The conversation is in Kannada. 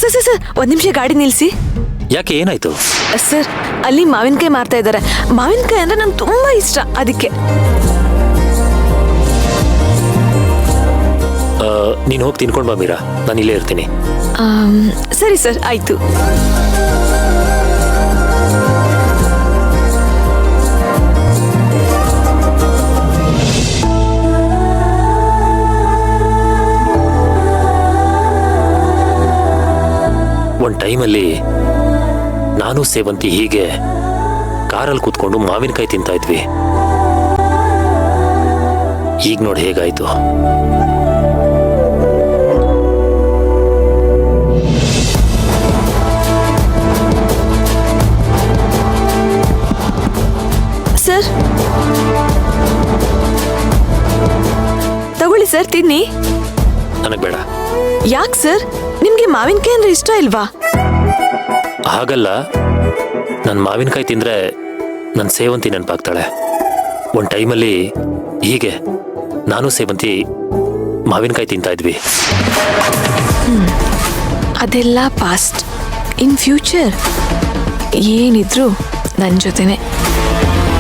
ಸರ್ ಸರ್ ಸರ್ ಒಂದ್ ನಿಮಿಷ ಗಾಡಿ ನಿಲ್ಸಿ. ಯಾಕೆ, ಏನಾಯ್ತು? ಸರ್ ಅಲ್ಲಿ ಮಾವಿನಕಾಯಿ ಮಾರ್ತಾ ಇದ್ದಾರೆ. ಮಾವಿನಕಾಯಿ ಅಂದ್ರೆ ನಂಗೆ ತುಂಬಾ ಇಷ್ಟ, ಅದಕ್ಕೆ. ನೀನು ಹೋಗಿ ತಿನ್ಕೊಂಡ್ ಬಾ ಮೀರಾ, ನಾನು ಇಲ್ಲೇ ಇರ್ತೀನಿ. ಸರಿ ಸರ್, ಆಯ್ತು. ಒಂದು ಟೈಮಲ್ಲಿ ನಾನು ಸೇವಂತಿ ಹೀಗೆ ಕಾರಲ್ಲಿ ಕೂತ್ಕೊಂಡು ಮಾವಿನಕಾಯಿ ತಿಂತಾ ಇದ್ವಿ. ಈಗ ನೋಡಿ ಹೇಗಾಯ್ತು. ಸರ್ ತಗೊಳ್ಳಿ ಸರ್, ತಿನ್ನಿ. ನನಗೆ ಬೇಡ. ಯಾಕೆ ಸರ್, ನಿಮ್ಗೆ ಮಾವಿನಕಾಯಿ ಅಂದ್ರೆ ಇಷ್ಟ ಇಲ್ವಾ? ಹಾಗಲ್ಲ, ನನ್ನ ಮಾವಿನಕಾಯಿ ತಿಂದ್ರೆ ನನ್ನ ಸೇವಂತಿ ನೆನಪಾಗ್ತಾಳೆ. ಒಂದು ಟೈಮಲ್ಲಿ ಹೀಗೆ ನಾನು ಸೇವಂತಿ ಮಾವಿನಕಾಯಿ ತಿಂತಾ ಇದ್ವಿ. ಅದೆಲ್ಲ ಪಾಸ್ಟ್. ಇನ್ ಫ್ಯೂಚರ್ ಏನಿದ್ರು ನನ್ನ ಜೊತೆನೆ.